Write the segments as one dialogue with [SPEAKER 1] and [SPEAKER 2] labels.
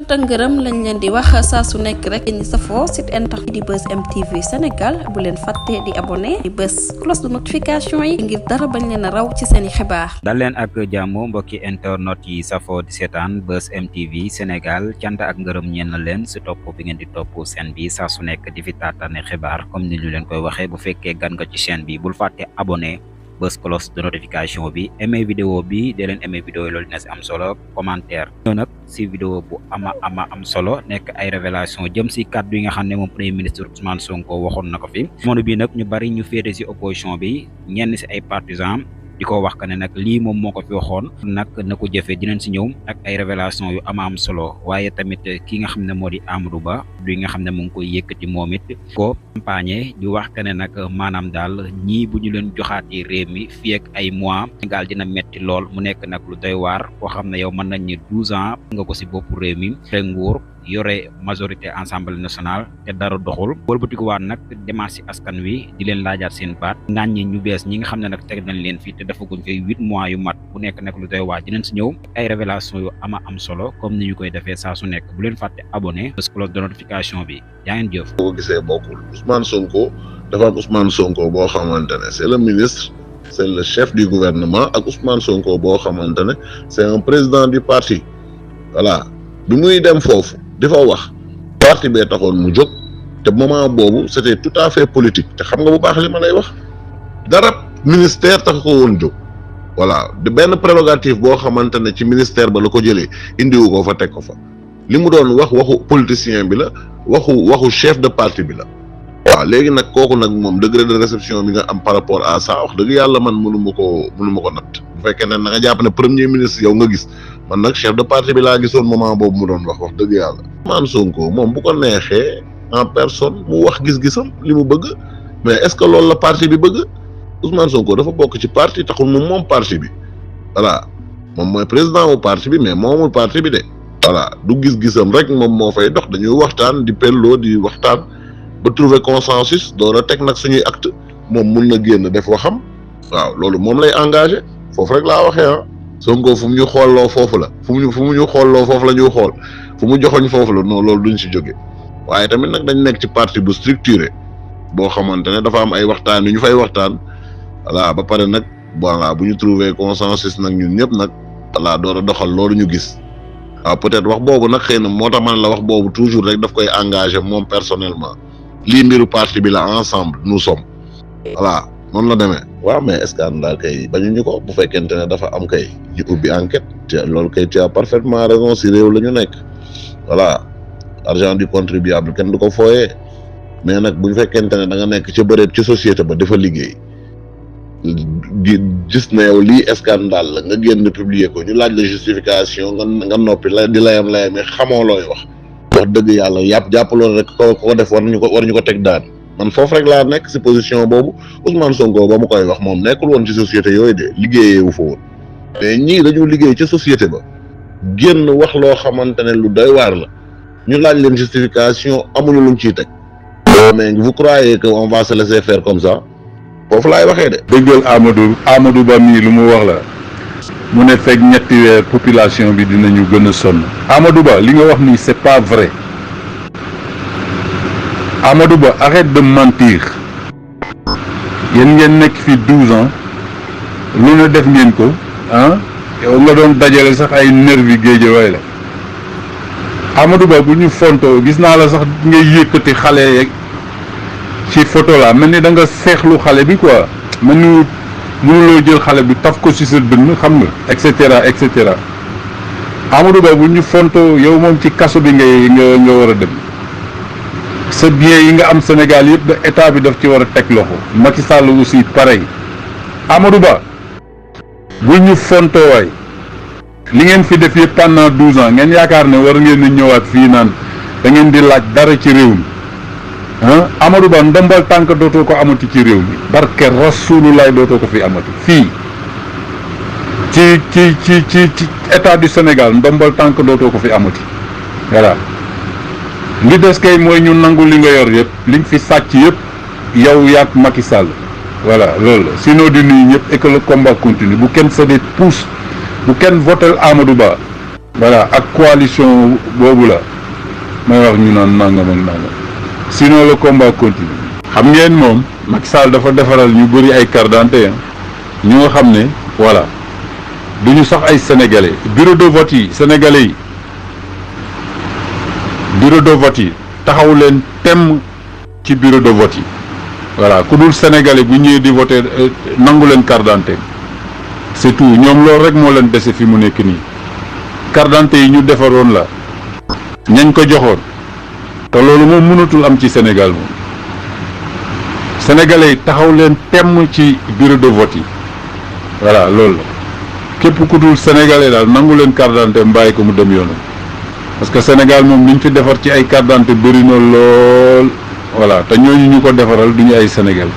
[SPEAKER 1] ngërëm lañ leen di wax saa su nekk rek ñi safoo site internet di Buzz M TV Sénégal bu leen fàtte di abonné di bës cloche de notification yi ngir dara bañ leen a raw ci seeni xibaar.
[SPEAKER 2] dal leen ak jàmm mbokki internet yi safoo di seetaan Buzz M TV Sénégal cant ak ngërëm ñeen na leen si topp bi ngeen di topp seen bi saa su nekk di fi taataane xibaar comme ni ñu leen koy waxee bu fekkee gan nga ci chaîne bi bul fàtte abonné bës cloche de notification bi aimé vidéo bi dee leen aimé vidéo yi loolu dina si am solo commentaire ñoo nag si vidéo bu ama am solo nekk ay révélation jëm si kàddu yi nga xam ne moom premier ministre Ousmane Sonko waxoon na ko fi jamono bi nag ñu bari ñu féete si opposition bi ñenn si ay partisans di ko wax que ne nag lii moom moo ko fi waxoon nag na ko jëfee dinañ si ñëw ak ay révélation yu am solo waaye tamit ki nga xam ne moo di Amadou Ba du nga xam ne mu ngi koy yëkkati moom it ko campagne di wax que ne nag maanaam daal ñii bu ñu leen joxaatee réew mi fii ak ay mois Sénégal dina metti lool mu nekk nag lu doy waar koo xam ne yow mën nañ ni 12 ans nga ko si boppu réew mi te nguur yore majorité assemblée nationale te dara doxul wëlbatikuwaat nag démarche si askan wi di leen laajaat seen baat naan ñi ñu bees ñi nga xam ne nag teg nañ leen fii te defaguñ fi 8 mois yu mat bu nekk nag lu doy waar dinañ si ñëw ay révélation yu am solo comme ni ñu koy defee saa su nekk bu leen fàtte abonné bës cloche de notification bi yaa ngeen jëf.
[SPEAKER 3] boo gisee bokkul Ousmane Sonko dafa am Ousmane Sonko boo xamante ne c'est le ministre c'est le chef du gouvernement ak Ousmane Sonko boo xamante ne c'est un président du parti voilà bi muy dem foofu dafa wax parti bee taxoon mu jóg te moment boobu c'était tout à fait politique te xam nga bu baax li ma lay wax dara ministère tax ko woon jóg voilà de benn prérogative boo xamante ne ci ministère ba la ko jëlee indiwu ko fa teg ko fa li mu doon waxu politicien bi la waxu chef de parti bi la waaw léegi nag kooku nag moom degré de réception bi nga am par rapport à ça wax dëgg yàlla man mënu ma ko natt bu fekkee ne na nga jàpp ne premier ministre yow nga gis man nag chef de parti bi laa gisoon moment boobu mu doon wax dëgg yàlla Ousmane Sonko moom bu ko neexee en personne mu wax gis-gisam li mu bëgg mais est-ce que loolu la parti bi bëgg Ousmane Sonko dafa bokk ci parti taxul moom parti bi voilà moom mooy président wu parti bi mais moomul parti bi de voilà du gis-gisam rek moom moo fay dox dañuy waxtaan di pelloo di waxtaan ba trouver consensus door a teg nag suñuy acte moom mun na génn def waxam waaw loolu moom lay engagé foofu rek laa waxee ah Sonko fu mu ñu xoolloo foofu la fu mu ñu xoolloo foofu la ñuy xool fu mu joxoñ foofu la non loolu duñ si jóge waaye tamit nag dañ nekk ci parti bu structuré boo xamante ne dafa am ay waxtaan yu ñu fay waxtaan voilà ba pare nag voilà bu ñu trouver consensus nag ñun ñëpp nag voilà door a doxal loolu ñu gis waaw peut-être wax boobu nag xëy na moo tax man la wax boobu toujours rek daf koy engagé moom personnellement lii mbiru parti bi la ensemble nous sommes voilà noonu la demee. waaw mais scandale kay bañuñu ko bu fekkente ne dafa am kay ñu ubbi enquête te loolu kay tu as parfaitement raison si réew la ñu nekk voilà argent du contribuable kenn du ko fooyee mais nag bu fekkente ne da nga nekk ca bëreet ci société ba dafa liggéey gis na yow lii scandale la nga génn publier ko ñu laaj la justification nga noppi la di layam-layami xamoo looy wax dëgg yàlla jàppaloon rek ko def war ñu ko teg daan man foofu rek laa nekk si position boobu Ousmane Sonko ba mu koy wax moom nekkul woon ci société yooyu de liggéeyewu fa woon mais ñii dañu liggéey ci société ba génn wax loo xamante ne lu doy waar la ñu laaj leen justification amuñu luñ ciy teg mais vous croyez que on va se laisser faire comme ça foofu laay waxee de.
[SPEAKER 4] dëggal Amadou Ba mii lu mu wax la mu ne fekk ñetti weer population bi dinañu gën a sonn Amadou Ba li nga wax nii c'est pas vrai Amadou Ba arrête de mentir yéen ngeen nekk fii 12 ans lu ne def ngeen ko ah yow nga doon dajale sax ay nervi Guédiawaye la Amadou Ba bu ñu fontoo gis naa la sax ngay yëkkati xale yeeg ci photo la mel ni da nga seexlu xale bi quoi mel ni mënuloo jël xale bi taf ko ci sa dënn xam nga et cetera Amadou Ba bu ñu fontoo yow moom ci kaso bi nga war a dem sa bien yi nga am Sénégal yëpp da état bi daf ci war a teg loxo Macky Sall aussi pareil Amadou Ba bu ñu fontoo waay li ngeen fi def yëpp pendant 12 ans ngeen yaakaar ne war ngeen a ñëwaat fii naan da ngeen di laaj dara ci réew mi ah Amadou Ba ndombal tànk dootoo ko amati ci réew mi barke Rasulullah dootoo ko fi amati fii ci état du Sénégal ndombal tànk dootoo ko fi amati voilà li des kay mooy ñu nangu li nga yor yëpp li nga fi sàcc yëpp yow yaak Macky Sall voilà loolu la sinon di nuyu ñëpp et que le combat continue bu kenn cédé pousse bu kenn votel Amadou Ba voilà ak coalition boobu la may wax ñu naan nangam ak nangam sinon le combat continue. xam ngeen moom Macky Sall dafa defaral ñu bëri ay carte d'identité ñu nga xam ne voilà duñu sax ay sénégalais bureau de vote yi sénégalais yi bureau de vote yi taxaw leen temm ci bureau de vote yi voilà ku dul sénégalais bu ñëwee di voter nangu leen carte d'identité c'est tout ñoom loolu rek moo leen dese fi mu nekk nii carte d'identité yi ñu defaroon la ñañ ko joxoon te loolu moom mënatul am ci Sénégal moom sénégalais yi taxaw leen temm ci bureau de vote yi voilà loolu la képp ku dul sénégalais daal nangu leen carte d'identité mbàyyi ko mu dem yoonam parce que Sénégal moom liñ fi defar ci ay carte d'identité bëri na lool voilà te ñooñu ñu ko defaral duñu ay sénégalais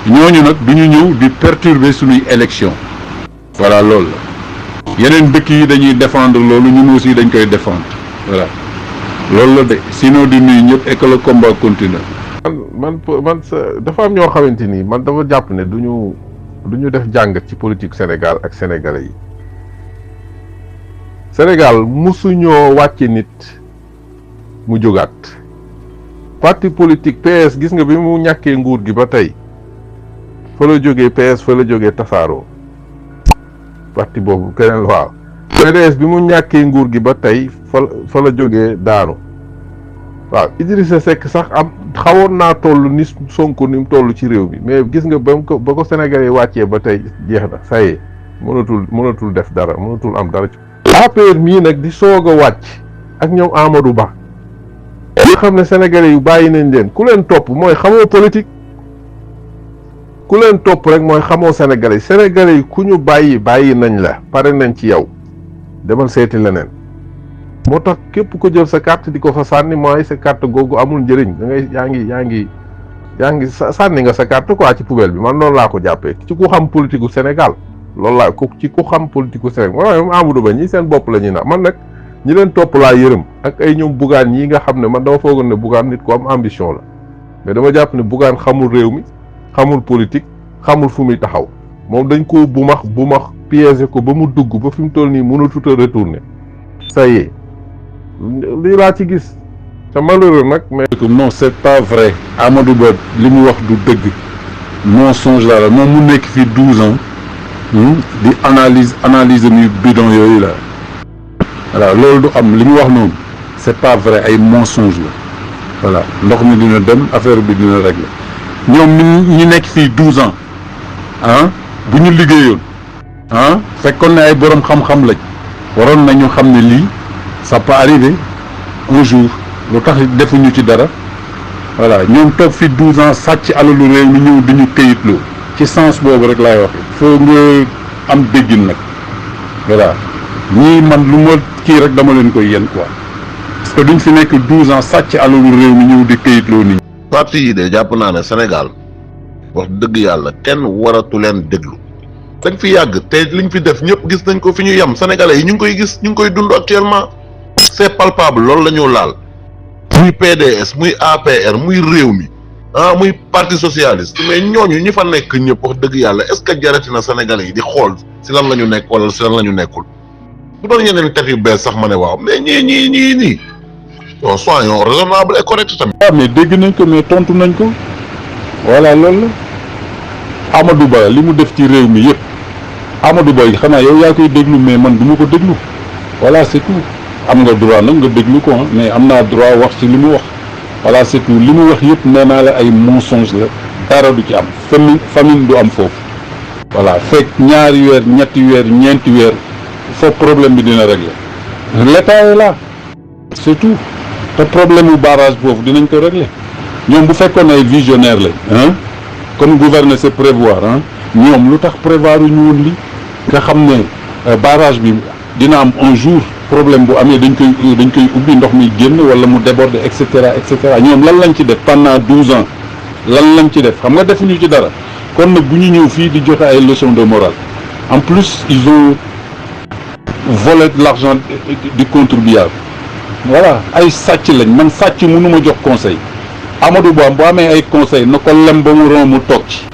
[SPEAKER 4] ñooñu nag duñu ñëw di perturber suñuy élection voilà loolu la yeneen dëkk yi dañuy défendre loolu ñun aussi dañ koy défendre voilà loolu la de sinon di nuyu ñëpp et que le combat continue.
[SPEAKER 5] man dafa am ñoo xamante ni man dafa jàpp ne duñu def jàngat ci politique Sénégal ak sénégalais yi Sénégal musuñoo wàcce nit mu jógaat parti politique PS gis nga bi mu ñàkkee nguur gi ba tey fa la jógee PS fa la jógee tasaaroo parti boobu keneen waaw PDS bi mu ñàkkee nguur gi ba tey fa la jógee daanu waaw Idrissa Seck sax am xawoon naa toll ni Sonko ni mu toll ci réew bi mais gis nga ba ko Sénégalais yi wàccee ba tey jeex na ça y est mënatul def dara mënatul am dara ci APR mii nag di soog a wàcc ak ñoom Amadou Ba nga xam ne Sénégalais yu bàyyi nañ leen ku leen topp mooy xamoo politique ku leen topp rek mooy xamoo Sénégalais yi ku ñu bàyyi nañ la pare nañ ci yow demal seeti leneen moo tax képp ko jël sa carte di ko fa sànni mooy sa carte googu amul njëriñ da ngay yaa ngi sànni nga sa carte quoi ci poubelle bi man loolu laa ko jàppee ci ku xam politique gu Sénégal loolu laa ko ci ku xam politique gu Sénégal moom Amadou Ba ñi seen bopp la ñuy nax man nag ñi leen topp laa yërëm ak ay ñoom Bougane ñi nga xam ne man dama foogoon ne Bougane nit ku am ambition la mais dama jàpp ne Bougane xamul réew mi xamul politique xamul fu muy taxaw moom dañ koo bumax piégé ko ba mu dugg ba fi mu toll nii mënatut a retourner ça y est lii laa ci gis c'est malheureux nag mais.
[SPEAKER 4] non c'est pas vrai Amadou Ba li mu wax du dëgg mensonge la moom mu nekk fii 12 ans di analyse muy bidon yooyu la voilà loolu du am li mu wax noonu c'est pas vrai ay mensonge la voilà ndox mi dina dem affaire bi dina régler ñoom ñi nekk fii 12 ans bu ñu liggéeyoon fekkoon ne ay borom xam-xam lañ waroon nañu xam ne lii ça peut arriver un jour lu tax defuñu ci dara voilà ñoom toog fi 12 ans sàcc alalu réew mi ñëw di ñu këyitloo ci sens boobu rek laay wax foo nga am déggin nag voilà ñii man lu ma kii rek dama leen koy yen quoi parce que duñ fi nekk 12 ans sàcc alalu réew mi ñëw di këyitloo nit ñi.
[SPEAKER 3] parti yi de jàpp naa ne Sénégal wax dëgg yàlla kenn waratu leen déglu dañ fi yàgg te liñ fi def ñëpp gis nañ ko fi ñu yem sénégalais yi ñu ngi koy gis ñu ngi koy dund actuellement c'est palpable loolu la ñu laal muy PDS muy APR muy réew mi muy parti socialiste mais ñooñu ñi fa nekk ñëpp wax dëgg yàlla est-ce que jarati na sénégalais yi di xool si lan la ñu nekk wala si lan la ñu nekkul bu doon yeneen teg yu bees sax ma ne waaw mais ñii bon soyons raisonnable et correct tamit.
[SPEAKER 4] waaw mais dégg nañ ko mais tontu nañ ko voilà loolu la Amadou Ba li mu def ci réew mi yëpp Amadou Ba xanaa yow yaa koy déglu mais man du ma ko déglu voilà c'est tout am nga droit nag nga déglu ko mais am naa droit wax ci li mu wax voilà c'est tout li mu wax yëpp nee naa la ay mensonge la dara du ci am famine du am foofu voilà fekk ñaari weer ñetti weer ñeenti weer foofu problème bi dina régler l'état est là c'est tout te problème bu barrage boobu dinañ ko régler ñoom bu fekkoon ay visionnaire lañ comme gouverner c'est prévoir ñoom lu tax prévoir ñu woon li nga xam ne barrage bi dina am un jour problème bu amee dañ koy ubbi ndox mi génn wala mu déborder et cetera ñoom lan lañ ci def pendant 12 ans lan lañ ci def xam nga defuñu ci dara kon nag bu ñu ñëw fii di joxe ay leçons de morale en plus ils ont volé de l'argent du contribuable voilà ay sàcc lañ man sàcc mënuma jox conseil Amadou Ba bu amee ay conseil na ko lem ba mu ron mu toog ci